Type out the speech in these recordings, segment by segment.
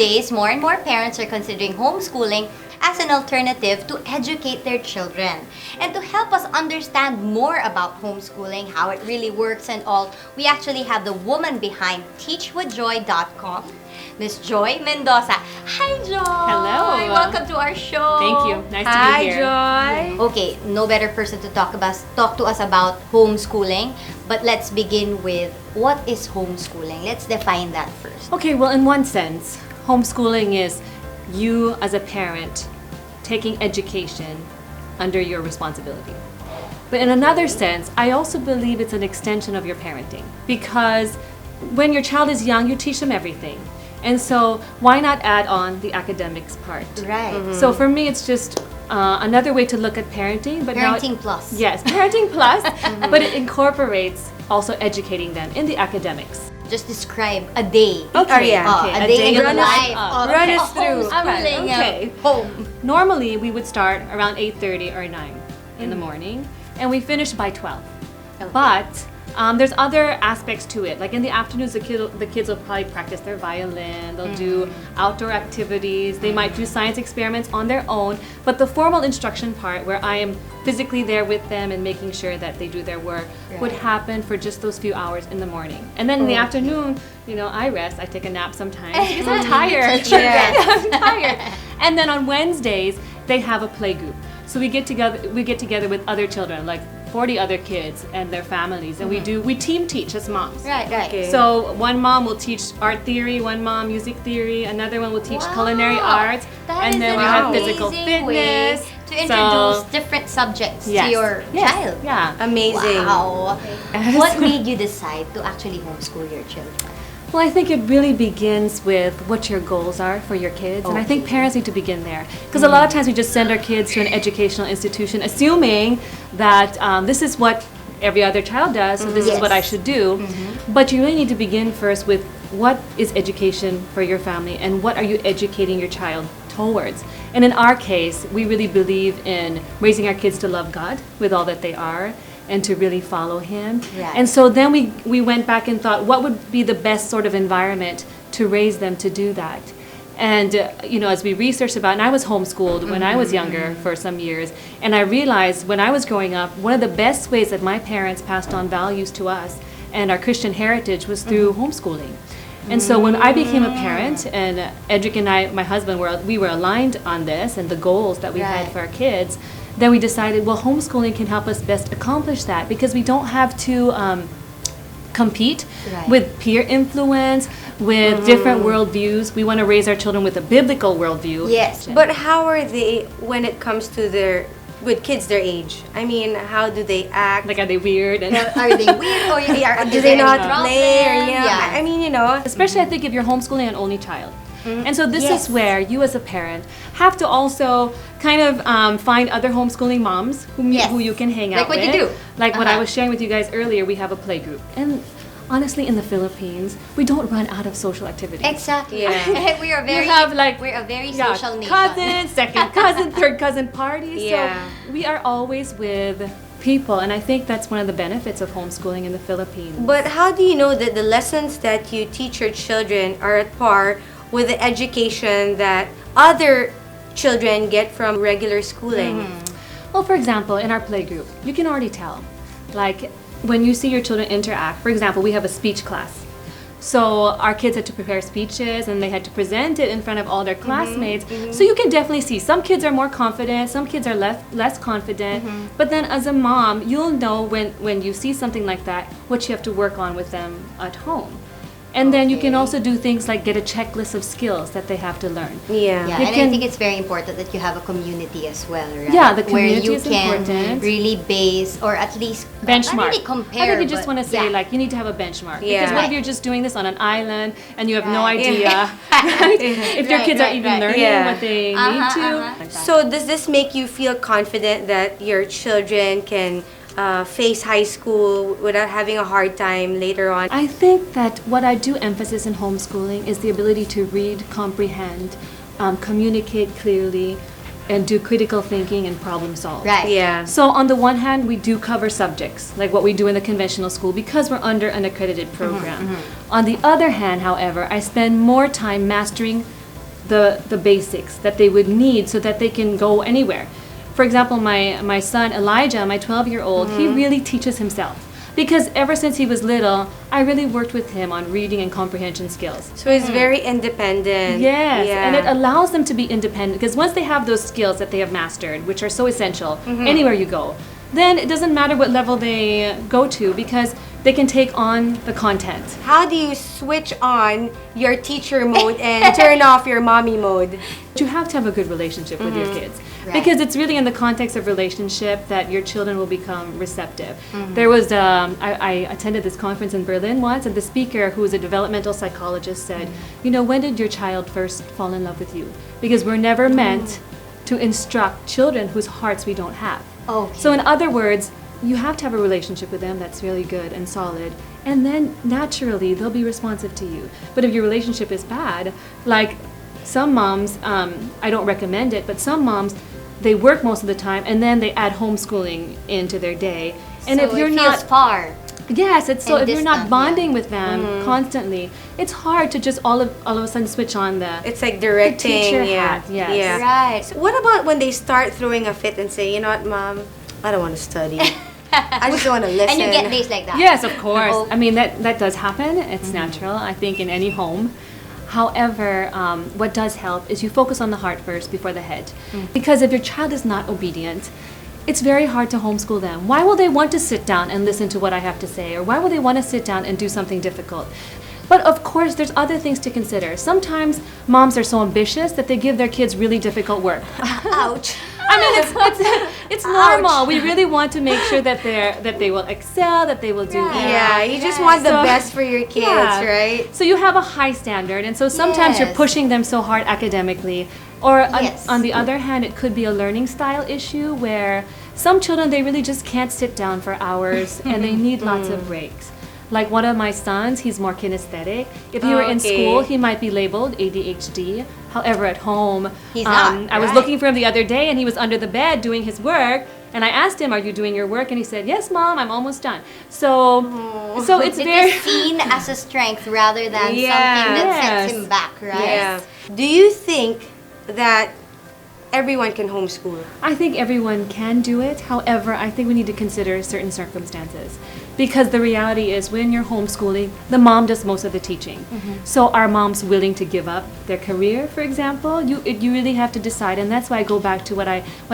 days, more and more parents are considering homeschooling as an alternative to educate their children. And to help us understand more about homeschooling, how it really works and all, we actually have the woman behind teachwithjoy.com, Miss Joy Mendoza. Hi, Joy! Hello! Welcome to our show. Thank you. Nice to be here. Hi, Joy. Okay, no better person to talk to us about homeschooling, but let's begin with what is homeschooling? Let's define that first. Okay, well, in one sense, homeschooling is you as a parent taking education under your responsibility. But in another sense, I also believe it's an extension of your parenting, because when your child is young, you teach them everything. And so why not add on the academics part? Right. So for me, it's just another way to look at parenting. But Parenting plus. Yes, parenting plus, but it incorporates also educating them in the academics. Just describe a day. Okay, A day in the life of run us through. homeschooling Okay. home. Normally, we would start around 8:30 or 9 in the morning, and we finish by 12. Okay. But there's other aspects to it. Like in the afternoons, the kids will probably practice their violin. They'll do outdoor activities. They might do science experiments on their own. But the formal instruction part, where I am physically there with them and making sure that they do their work, would happen for just those few hours in the morning. And then in the afternoon, I rest. I take a nap sometimes because I'm tired. I'm tired. And then on Wednesdays, they have a play group. So we get together with other children, like 40 other kids and their families, and we team teach as moms. Right. Okay. So one mom will teach art theory, one mom music theory, another one will teach culinary arts, That is and then we an have physical amazing way fitness. to introduce different subjects to your child. Yeah. Amazing. Wow. Yes. What made you decide to actually homeschool your children? Well, I think it really begins with what your goals are for your kids. And I think parents need to begin there. Because a lot of times we just send our kids to an educational institution assuming that this is what every other child does, so this is what I should do. But you really need to begin first with what is education for your family and what are you educating your child towards. And in our case, we really believe in raising our kids to love God with all that they are, and to really follow Him. Right. And so then we went back and thought, what would be the best sort of environment to raise them to do that? And, as we researched about, and I was homeschooled when I was younger for some years, and I realized when I was growing up, one of the best ways that my parents passed on values to us and our Christian heritage was through homeschooling. And so when I became a parent, and Edric and I, my husband, we were aligned on this and the goals that we had for our kids, then we decided, well, homeschooling can help us best accomplish that, because we don't have to compete with peer influence, with different worldviews. We want to raise our children with a biblical worldview. Yes. But how are they when it comes to with kids their age? I mean, how do they act? Like, are they weird? And Are they weird, or do they know how to play? Or, I mean, especially I think if you're homeschooling an only child. And so this is where you as a parent have to also kind of find other homeschooling moms who you can hang out with. Like what you do. Like what I was sharing with you guys earlier, we have a play group. And honestly, in the Philippines, we don't run out of social activities. Exactly. Yeah. we are very. You have we're a very social nation. cousins, second cousin, third cousin parties. Yeah. So we are always with people, and I think that's one of the benefits of homeschooling in the Philippines. But how do you know that the lessons that you teach your children are at par with the education that other children get from regular schooling? Well, for example, in our play group, you can already tell. Like, when you see your children interact, for example, we have a speech class. So our kids had to prepare speeches and they had to present it in front of all their classmates. So you can definitely see some kids are more confident, some kids are less confident. But then as a mom, you'll know when you see something like that, what you have to work on with them at home. And then you can also do things like get a checklist of skills that they have to learn. Yeah. Yeah, You and I can- think it's very important that you have a community as well, right? Yeah, the community where you is can important. really base, or at least Benchmark. not really compare. I think you just but want to say, yeah. like, you need to have a benchmark. Yeah. Because what if Right. you're just doing this on an island and you have no Right. idea right? if your Right, kids are right, even right. learning Yeah. what they need to? Like that. So does this make you feel confident that your children can face high school without having a hard time later on? I think that what I do emphasis in homeschooling is the ability to read, comprehend, communicate clearly, and do critical thinking and problem solve. Right. Yeah. So on the one hand, we do cover subjects, like what we do in the conventional school, because we're under an accredited program. On the other hand, however, I spend more time mastering the basics that they would need so that they can go anywhere. For example, my son Elijah, my 12-year-old, he really teaches himself. Because ever since he was little, I really worked with him on reading and comprehension skills. So he's very independent. Yes, Yeah. and it allows them to be independent because once they have those skills that they have mastered, which are so essential anywhere you go, then it doesn't matter what level they go to because they can take on the content. How do you switch on your teacher mode and turn off your mommy mode? You have to have a good relationship with your kids. Right. Because it's really in the context of relationship that your children will become receptive. There was, I attended this conference in Berlin once, and the speaker, who was a developmental psychologist, said, you know, when did your child first fall in love with you? Because we're never meant to instruct children whose hearts we don't have. Okay. So in other words, you have to have a relationship with them that's really good and solid, and then naturally they'll be responsive to you. But if your relationship is bad, like some moms, I don't recommend it, but some moms, they work most of the time and then they add homeschooling into their day. And so if you're it not feels far. Yes, it's so and if you're not distant, bonding with them constantly, it's hard to just all of a sudden switch on the It's like directing. teacher Yeah. hat, yes. Yeah. Right. So what about when they start throwing a fit and say, you know what, Mom, I don't want to study. I just don't want to listen. And you get days like that. Yes, of course. Oh. I mean, that does happen. It's natural, I think, in any home. However, what does help is you focus on the heart first before the head. Because if your child is not obedient, it's very hard to homeschool them. Why will they want to sit down and listen to what I have to say? Or why will they want to sit down and do something difficult? But of course, there's other things to consider. Sometimes moms are so ambitious that they give their kids really difficult work. Ouch. I mean, it's normal. We really want to make sure that they will excel, that they will do well. Yeah, you just want the So- best for your kids, Yeah. right? So you have a high standard, and so sometimes you're Yes. pushing them so hard academically. Or Yes. on the other hand, it could be a learning style issue where some children, they really just can't sit down for hours and they need lots of breaks. Like one of my sons, he's more kinesthetic. If he were in Okay. school, he might be labeled ADHD. However, at home, He's not, I was right. looking for him the other day and he was under the bed doing his work. And I asked him, "Are you doing your work?" And he said, "Yes, Mom, I'm almost done." So it's It very is seen as a strength rather than Yeah. something that Yes. sets him back, right? Yeah. Do you think that everyone can homeschool? I think everyone can do it. However, I think we need to consider certain circumstances. Because the reality is when you're homeschooling, the mom does most of the teaching. So are moms willing to give up their career, for example? You really have to decide, and that's why I go back to what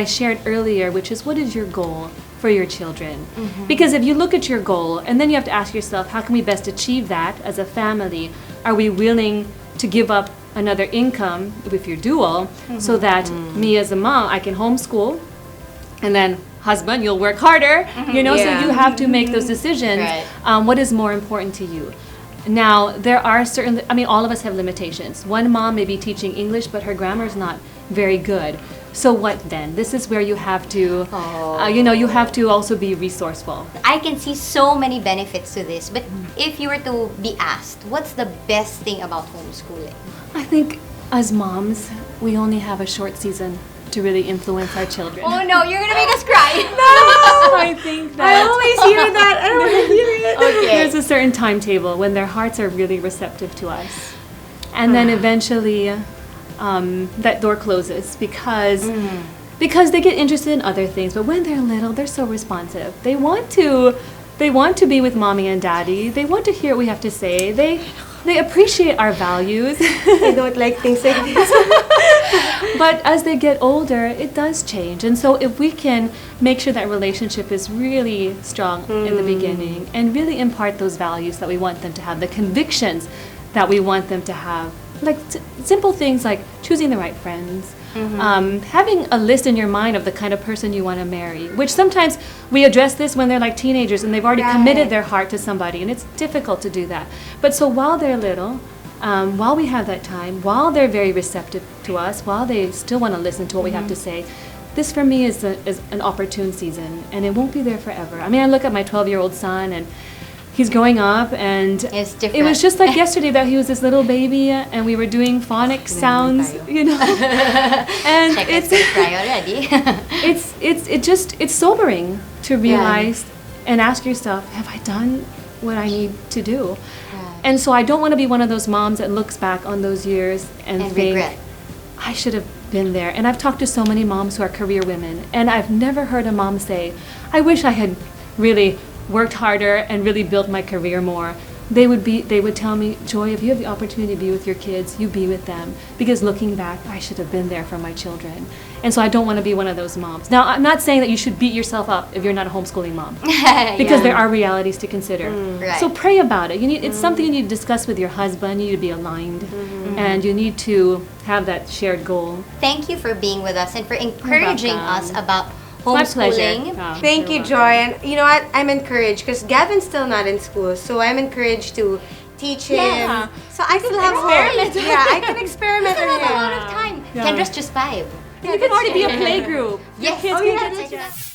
I shared earlier, which is what is your goal for your children? Because if you look at your goal, and then you have to ask yourself, how can we best achieve that as a family? Are we willing to give up another income if you're dual, so that me as a mom, I can homeschool, and then husband, you'll work harder, Yeah. so you have to make those decisions. Right. What is more important to you? Now, there are certain, all of us have limitations. One mom may be teaching English, but her grammar is not very good. So what then? This is where you have to, you have to also be resourceful. I can see so many benefits to this, but if you were to be asked, what's the best thing about homeschooling? I think as moms, we only have a short season to really influence our children. Oh no, you're gonna make us cry. I think that I always hear that. I don't want to hear it. Okay. there's a certain timetable when their hearts are really receptive to us. And then eventually that door closes because they get interested in other things. But when they're little, they're so responsive. They want to be with mommy and daddy. They want to hear what we have to say. They appreciate our values. I don't like things like this. But as they get older, it does change. And so if we can make sure that relationship is really strong in the beginning and really impart those values that we want them to have, the convictions that we want them to have, like simple things like choosing the right friends, having a list in your mind of the kind of person you want to marry, which sometimes we address this when they're like teenagers and they've already committed their heart to somebody, and it's difficult to do that. But so while they're little, while we have that time, while they're very receptive to us, while they still want to listen to what we have to say, this for me is an opportune season, and it won't be there forever. I look at my 12-year-old son, and he's growing up, and It's it different. was just like yesterday that he was this little baby, and we were doing phonic sounds, and Check us to cry already. it's sobering to realize and ask yourself, have I done what I need to do? And so I don't want to be one of those moms that looks back on those years and think, regret. I should have been there. And I've talked to so many moms who are career women, and I've never heard a mom say, I wish I had really worked harder and really built my career more. They would tell me, Joy, if you have the opportunity to be with your kids, you be with them. Because looking back, I should have been there for my children. And so I don't want to be one of those moms. Now, I'm not saying that you should beat yourself up if you're not a homeschooling mom. Because there are realities to consider. Right. So pray about it. It's something you need to discuss with your husband. You need to be aligned. And you need to have that shared goal. Thank you for being with us and for encouraging us welcome. about My pleasure. homeschooling. Oh, Thank you're you, Joy. And you know what? I'm encouraged because Gavin's still not in school, so I'm encouraged to teach him. Yeah. So I still have experiment. hope. Yeah, I can experiment We with have a him. lot of time. Yeah. Kendra's just 5. You can already be a playgroup. Yes. Your kids Oh, can yeah, get that's together. right.